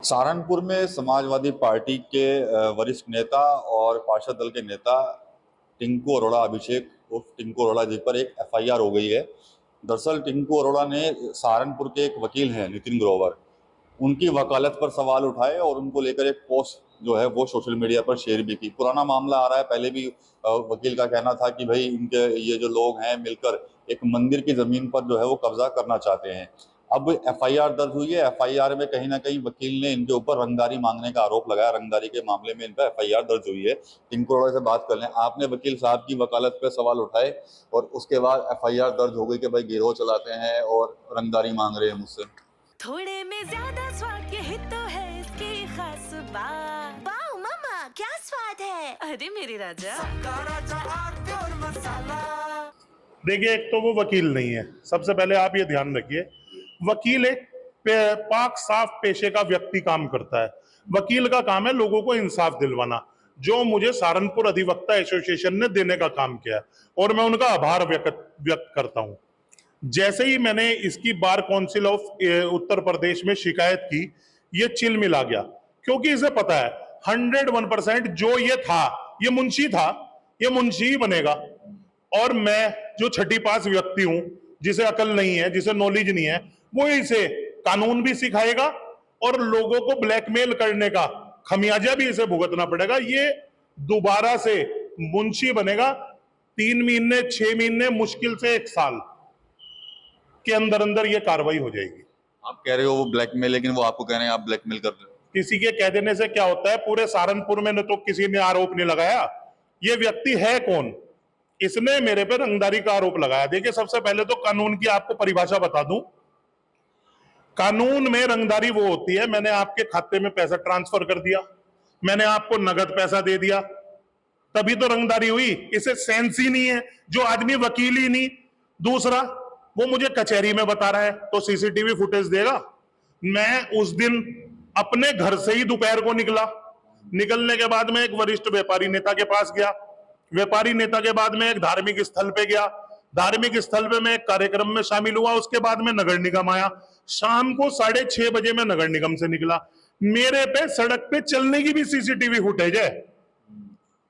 सहारनपुर में समाजवादी पार्टी के वरिष्ठ नेता और पार्षद दल के नेता टिंकू अरोड़ा अभिषेक उर्फ टिंकू अरोड़ा जी पर एक एफआईआर हो गई है। दरअसल टिंकू अरोड़ा ने सहारनपुर के एक वकील हैं नितिन ग्रोवर, उनकी वकालत पर सवाल उठाए और उनको लेकर एक पोस्ट जो है वो सोशल मीडिया पर शेयर भी की। पुराना मामला आ रहा है, पहले भी वकील का कहना था कि भाई इनके ये जो लोग हैं मिलकर एक मंदिर की जमीन पर जो है वो कब्जा करना चाहते हैं। अब एफआईआर दर्ज हुई है। एफआईआर में कहीं ना कहीं वकील ने इनके ऊपर रंगदारी मांगने का आरोप लगाया। रंगदारी के मामले में इनका एफआईआर दर्ज हुई है। टिंकू अरोड़ा से बात कर लें। आपने वकील साहब की वकालत पे सवाल उठाए और उसके बाद एफआईआर दर्ज हो गई कि भाई गिरोह चलाते हैं और रंगदारी मांग रहे हैं मुझसे। थोड़े में ज्यादा स्वाद यही तो है इसकी खास बात। वाओ मामा क्या स्वाद है। अरे मेरे राजा देखिए, एक तो वो वकील नहीं है। सबसे पहले आप ये ध्यान रखिए, वकील एक पाक साफ पेशे का व्यक्ति काम करता है। वकील का काम है लोगों को इंसाफ दिलवाना, जो मुझे सहारनपुर अधिवक्ता एसोसिएशन ने देने का काम किया है और मैं उनका आभार व्यक्त करता हूं। जैसे ही मैंने इसकी bar council of Uttar Pradesh में शिकायत की, ये चिल मिला गया, क्योंकि इसे पता है 101% जो ये था, ये मुंशी था, ये मुंशी ही बनेगा। और मैं जो छठी पास व्यक्ति हूं, जिसे अकल नहीं है, जिसे नॉलेज नहीं है, वो इसे कानून भी सिखाएगा और लोगों को ब्लैकमेल करने का खमियाजा भी इसे भुगतना पड़ेगा। ये दोबारा से मुंशी बनेगा। 3 महीने 6 महीने मुश्किल से 1 साल के अंदर अंदर ये कार्रवाई हो जाएगी। आप कह रहे हो वो ब्लैकमेल, लेकिन वो आपको कह रहे हैं आप ब्लैकमेल कर रहे हो। किसी के कह देने से क्या होता है? पूरे सहारनपुर में तो किसी ने आरोप नहीं लगाया। ये व्यक्ति है कौन? इसने मेरे पे रंगदारी का आरोप लगाया। देखिए, सबसे पहले तो कानून की आपको परिभाषा बता दूं। कानून में रंगदारी वो होती है, मैंने आपके खाते में पैसा ट्रांसफर कर दिया, मैंने आपको नगद पैसा दे दिया, तभी तो रंगदारी हुई। इसे सेंस ही नहीं है, जो आदमी वकील ही नहीं। दूसरा, वो मुझे कचहरी में बता रहा है तो सीसीटीवी फुटेज देगा। मैं उस दिन अपने घर से ही दोपहर को निकला। निकलने के बाद में एक वरिष्ठ व्यापारी नेता के पास गया, व्यापारी नेता के बाद में एक धार्मिक स्थल पे गया, धार्मिक स्थल पे मैं एक कार्यक्रम में शामिल हुआ, उसके बाद में नगर निगम आया। शाम को 6:30 बजे मैं नगर निगम से निकला। मेरे पे सड़क पे चलने की भी सीसीटीवी फुटेज है।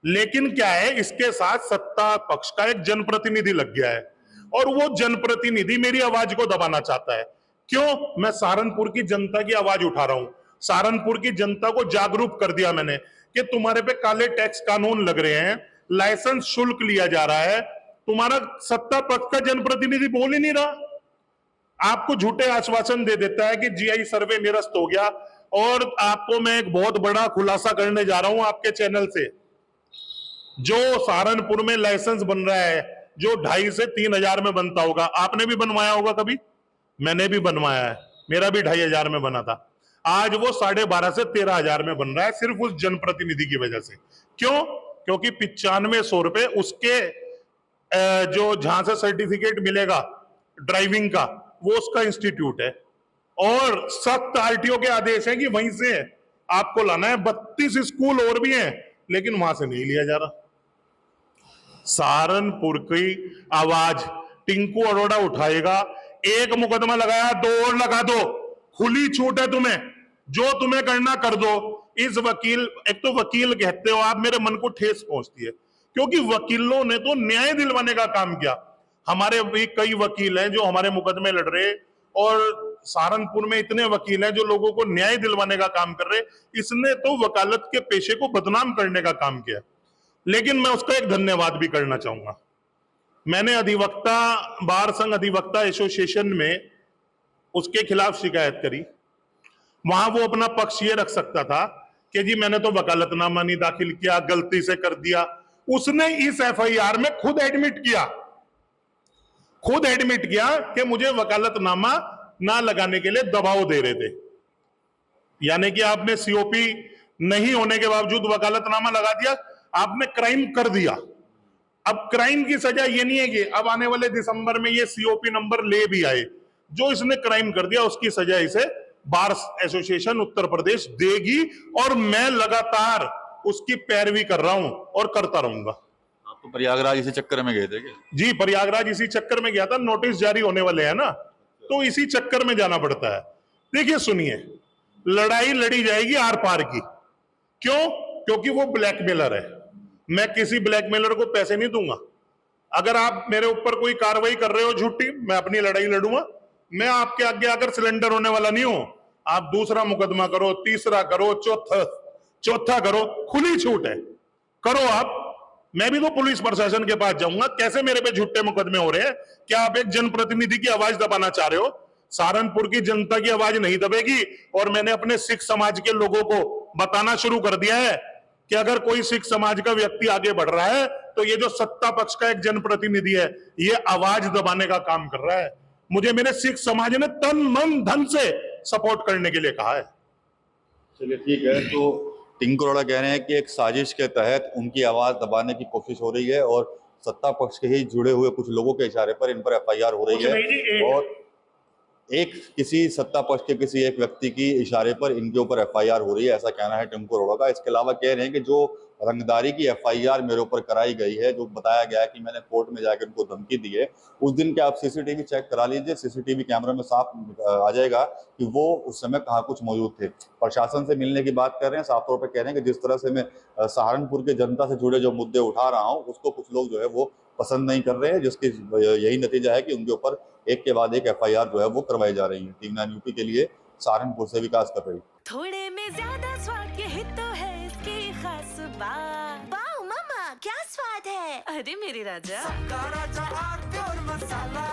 लेकिन क्या है, इसके साथ सत्ता पक्ष का एक जनप्रतिनिधि लग गया है और वो जनप्रतिनिधि मेरी आवाज को दबाना चाहता है। क्यों? मैं सहारनपुर की जनता की आवाज उठा रहा हूं। सहारनपुर की जनता को जागरूक कर दिया मैंने कि तुम्हारे पे काले टैक्स कानून लग रहे हैं, लाइसेंस शुल्क लिया जा रहा है। तुम्हारा सत्ता पक्ष का जनप्रतिनिधि बोल ही नहीं रहा। आपको झूठे आश्वासन दे देता है कि जीआई सर्वे निरस्त हो गया। और आपको मैं एक बहुत बड़ा खुलासा करने जा रहा हूं आपके चैनल से। जो सहारनपुर में लाइसेंस बन रहा है, जो 2,500 से 3,000 में बनता होगा, आपने भी बनवाया होगा कभी, मैंने भी बनवाया है, मेरा भी 2,500 में बना था। आज वो 12,500 से 13,000 में बन रहा है, सिर्फ उस जनप्रतिनिधि की वजह से। क्यों? क्योंकि 9500 रुपए उसके जो जहां से सर्टिफिकेट मिलेगा ड्राइविंग का, वो उसका इंस्टीट्यूट है और सख्त आरटीओ के आदेश है कि वहीं से आपको लाना है। 32 स्कूल और भी हैं, लेकिन वहां से नहीं लिया जा रहा। सहारनपुर की आवाज टिंकू अरोड़ा उठाएगा। एक मुकदमा लगाया, 2 और लगा दो, खुली छूट है तुम्हें, जो तुम्हें करना कर दो। इस वकील, एक तो वकील कहते हो आप, मेरे मन को ठेस पहुंचती है, क्योंकि वकीलों ने तो न्याय दिलवाने का काम किया। हमारे भी कई वकील हैं जो हमारे मुकदमे लड़ रहे, और सहारनपुर में इतने वकील हैं जो लोगों को न्याय दिलवाने का काम कर रहे। इसने तो वकालत के पेशे को बदनाम करने का काम किया। लेकिन मैं उसका एक धन्यवाद भी करना चाहूंगा। मैंने अधिवक्ता बार संघ अधिवक्ता एसोसिएशन में उसके खिलाफ शिकायत करी। वहां वो अपना पक्ष ये रख सकता था कि जी मैंने तो वकालतनामा नहीं दाखिल किया, गलती से कर दिया। उसने इस एफआईआर में खुद एडमिट किया कि मुझे वकालतनामा ना लगाने के लिए दबाव दे रहे थे। यानी कि आपने सीओपी नहीं होने के बावजूद वकालतनामा लगा दिया, आपने क्राइम कर दिया। अब क्राइम की सजा ये नहीं है कि अब आने वाले दिसंबर में ये सीओपी नंबर ले भी आए। जो इसने क्राइम कर दिया उसकी सजा इसे बार एसोसिएशन उत्तर प्रदेश देगी, और मैं लगातार उसकी पैरवी कर रहा हूं और करता रहूंगा। आप तो प्रयागराज इसी चक्कर में गए थे क्या? जी, प्रयागराज इसी चक्कर में गया था। नोटिस जारी होने वाले हैं ना, तो इसी चक्कर में जाना पड़ता है। देखिए, सुनिए, लड़ाई लड़ी जाएगी आर पार की। क्यों? क्योंकि वो ब्लैकमेलर है। मैं किसी ब्लैकमेलर को पैसे नहीं दूंगा। अगर आप मेरे ऊपर कोई कार्रवाई कर रहे हो झूठी, मैं अपनी लड़ाई लड़ूंगा। मैं आपके आगे आकर सिलेंडर होने वाला नहीं हूं। आप दूसरा मुकदमा करो, तीसरा करो, चौथा करो, खुली छूट है, करो आप। मैं भी तो पुलिस प्रशासन के पास जाऊंगा। कैसे मेरे पे झूठे मुकदमे हो रहे हैं? क्या आप एक जनप्रतिनिधि की आवाज दबाना चाह रहे हो? सहारनपुर की जनता की आवाज नहीं दबेगी। और मैंने अपने सिख समाज के लोगों को बताना शुरू कर दिया है कि अगर कोई सिख समाज का व्यक्ति आगे बढ़ रहा है तो ये जो सत्ता पक्ष का एक जनप्रतिनिधि है, ये आवाज दबाने का काम कर रहा है। मुझे मेरे सिख समाज ने तन मन धन से सपोर्ट करने के लिए कहा है। चलिए ठीक है। तो टिंकू अरोड़ा कह रहे हैं कि एक साजिश के तहत उनकी आवाज दबाने की कोशिश हो रही है और सत्ता पक्ष के ही जुड़े हुए कुछ लोगों के इशारे पर इन पर एफआईआर हो रही है और एक किसी सत्ता पक्ष के किसी एक व्यक्ति की इशारे पर इनके ऊपर एफआईआर हो रही है, ऐसा कहना है टिंकू अरोड़ा का। इसके अलावा कह रहे हैं कि जो रंगदारी की एफआईआर मेरे ऊपर कराई गई है, जो बताया गया है कि मैंने कोर्ट में जाकर उनको धमकी दी है, उस दिन के आप सीसीटीवी चेक करा लीजिए। सीसीटीवी कैमरे में साफ आ जाएगा कि वो उस समय कहाँ कुछ मौजूद थे। प्रशासन से मिलने की बात कर रहे हैं, साफ तौर पर कह रहे हैं कि जिस तरह से मैं सहारनपुर के जनता से जुड़े जो मुद्दे उठा रहा हूँ उसको कुछ लोग जो है वो पसंद नहीं कर रहे हैं, जिसकी यही नतीजा है कि उनके ऊपर एक के बाद एक एफआईआर जो है वो करवाई जा रही है। टीम 9 यूपी के लिए सहारनपुर से विकास कर रही। थोड़े में ज्यादा स्वाद, यही तो है इसकी खास बात। वाओ मम्मा क्या स्वाद है, अरे मेरे राजा। सबका राजा आरती और मसाला